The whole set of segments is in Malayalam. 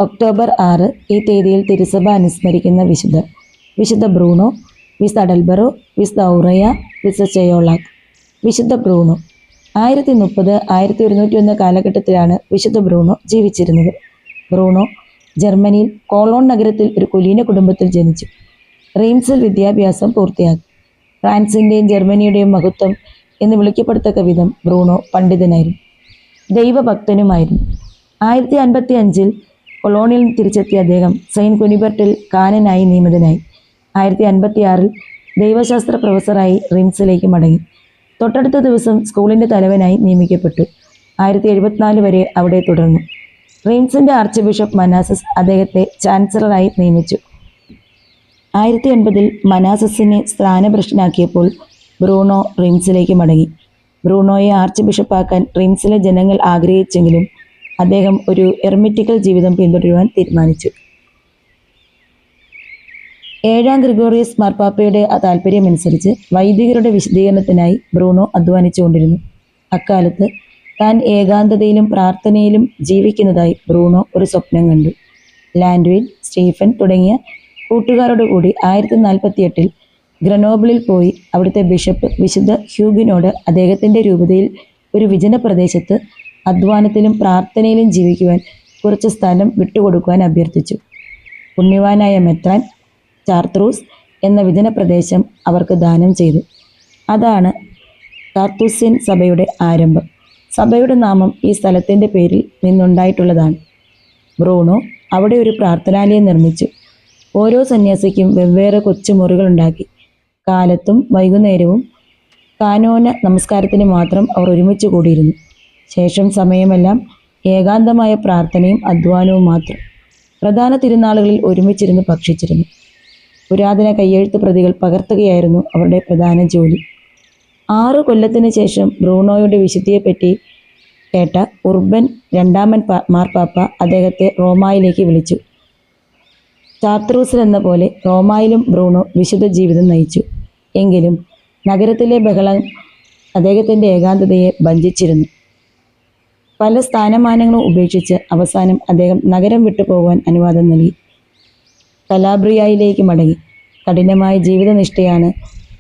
ഒക്ടോബർ 6 ഈ തീയതിയിൽ തിരുസഭ അനുസ്മരിക്കുന്ന വിശുദ്ധർ: വിശുദ്ധ ബ്രൂണോ, വിസ് അഡൽബറോ, വിസ് ഔറയ, വിസ് ചെയോളാക്. വിശുദ്ധ ബ്രൂണോ. 1030-1101 കാലഘട്ടത്തിലാണ് വിശുദ്ധ ബ്രൂണോ ജീവിച്ചിരുന്നത്. ബ്രൂണോ ജർമ്മനിയിൽ കോളോൺ നഗരത്തിൽ ഒരു കുലീന കുടുംബത്തിൽ ജനിച്ചു. റെയിംസിൽ വിദ്യാഭ്യാസം പൂർത്തിയാക്കി. ഫ്രാൻസിൻ്റെയും ജർമ്മനിയുടെയും മഹത്വം എന്ന് വിളിക്കപ്പെടത്തക്ക വിധം ബ്രൂണോ പണ്ഡിതനായിരുന്നു, ദൈവഭക്തനുമായിരുന്നു. 1055 കൊളോണിൽ തിരിച്ചെത്തിയ അദ്ദേഹം സെയിൻറ്റ് കുനിബർട്ടിൽ കാനനായി നിയമിതനായി. 1056 ദൈവശാസ്ത്ര പ്രൊഫസറായി റീംസിലേക്ക് മടങ്ങി. തൊട്ടടുത്ത ദിവസം സ്കൂളിൻ്റെ തലവനായി നിയമിക്കപ്പെട്ടു. 1074 വരെ അവിടെ തുടർന്നു. റീംസിൻ്റെ ആർച്ച് ബിഷപ്പ് മനാസസ് അദ്ദേഹത്തെ ചാൻസലറായി നിയമിച്ചു. 1080 മനാസസിനെ സ്ഥാനഭ്രഷ്ടനാക്കിയപ്പോൾ ബ്രൂണോ റീംസിലേക്ക് മടങ്ങി. ബ്രൂണോയെ ആർച്ച് ബിഷപ്പാക്കാൻ റീംസിലെ ജനങ്ങൾ ആഗ്രഹിച്ചെങ്കിലും അദ്ദേഹം ഒരു എർമിറ്റിക്കൽ ജീവിതം പിന്തുടരുവാൻ തീരുമാനിച്ചു. 7-ാം ഗ്രിഗോറിയസ് മാർപ്പാപ്പയുടെ താൽപ്പര്യമനുസരിച്ച് വൈദികരുടെ വിശദീകരണത്തിനായി ബ്രൂണോ അധ്വാനിച്ചുകൊണ്ടിരുന്നു. അക്കാലത്ത് താൻ ഏകാന്തതയിലും പ്രാർത്ഥനയിലും ജീവിക്കുന്നതായി ബ്രൂണോ ഒരു സ്വപ്നം കണ്ടു. ലാൻഡ്വിൻ, സ്റ്റീഫൻ തുടങ്ങിയ കൂട്ടുകാരോടുകൂടി 1048 ഗ്രനോബിളിൽ പോയി അവിടുത്തെ ബിഷപ്പ് വിശുദ്ധ ഹ്യൂഗിനോട് അദ്ദേഹത്തിൻ്റെ രൂപതയിൽ ഒരു വിജന പ്രദേശത്ത് അധ്വാനത്തിലും പ്രാർത്ഥനയിലും ജീവിക്കുവാൻ കുറച്ച് സ്ഥലം വിട്ടുകൊടുക്കുവാൻ അഭ്യർത്ഥിച്ചു. പുണ്യവാനായ മെത്രാൻ ചാർത്രൂസ് എന്ന വിജന പ്രദേശം അവർക്ക് ദാനം ചെയ്തു. അതാണ് കാർത്തൂസ്യൻ സഭയുടെ ആരംഭം. സഭയുടെ നാമം ഈ സ്ഥലത്തിൻ്റെ പേരിൽ നിന്നുണ്ടായിട്ടുള്ളതാണ്. ബ്രൂണോ അവിടെ ഒരു പ്രാർത്ഥനാലയം നിർമ്മിച്ചു. ഓരോ സന്യാസിക്കും വെവ്വേറെ കൊച്ചു മുറികളുണ്ടാക്കി. കാലത്തും വൈകുന്നേരവും കാനോന നമസ്കാരത്തിന് മാത്രം അവർ ഒരുമിച്ച് കൂടിയിരുന്നു. ശേഷം സമയമെല്ലാം ഏകാന്തമായ പ്രാർത്ഥനയും അധ്വാനവും മാത്രം. പ്രധാന തിരുനാളുകളിൽ ഒരുമിച്ചിരുന്ന് ഭക്ഷിച്ചിരുന്നു. പുരാതന കയ്യെഴുത്ത് പ്രതികൾ പകർത്തുകയായിരുന്നു അവരുടെ പ്രധാന ജോലി. 6 കൊല്ലത്തിന് ശേഷം ബ്രൂണോയുടെ വിശുദ്ധിയെപ്പറ്റി കേട്ട ഉർബൻ 2-ാമൻ മാർപ്പാപ്പ അദ്ദേഹത്തെ റോമായിലേക്ക് വിളിച്ചു. ചാർത്രൂസിൽ എന്ന പോലെ റോമായിലും ബ്രൂണോ വിശുദ്ധ ജീവിതം നയിച്ചു. എങ്കിലും നഗരത്തിലെ ബഹളം അദ്ദേഹത്തിൻ്റെ ഏകാന്തതയെ ഭഞ്ജിച്ചിരുന്നു. പല സ്ഥാനമാനങ്ങളും ഉപേക്ഷിച്ച് അവസാനം അദ്ദേഹം നഗരം വിട്ടു പോകുവാൻ അനുവാദം നൽകി. കലാബ്രിയയിലേക്ക് മടങ്ങി. കഠിനമായ ജീവിതനിഷ്ഠയാണ്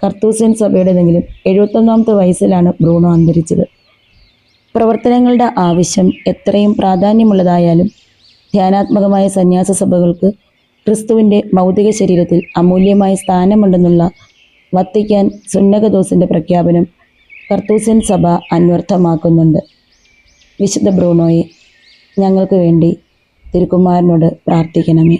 കർത്തൂസ്യൻ സഭയുടേതെങ്കിലും 71-ാമത്തെ വയസ്സിലാണ് ബ്രൂണോ അന്തരിച്ചത്. പ്രവർത്തനങ്ങളുടെ ആവശ്യം എത്രയും പ്രാധാന്യമുള്ളതായാലും ധ്യാനാത്മകമായ സന്യാസ സഭകൾക്ക് ക്രിസ്തുവിൻ്റെ ഭൗതിക ശരീരത്തിൽ അമൂല്യമായ സ്ഥാനമുണ്ടെന്നുള്ള വത്തിക്കാൻ സുന്നകദോസിൻ്റെ പ്രഖ്യാപനം കർത്തൂസ്യൻ സഭ അന്വർത്ഥമാക്കുന്നുണ്ട്. വിശുദ്ധ ബ്രൂണോയെ ഞങ്ങൾക്ക് വേണ്ടി തിരുക്കുമാരനോട് പ്രാർത്ഥിക്കണമേ.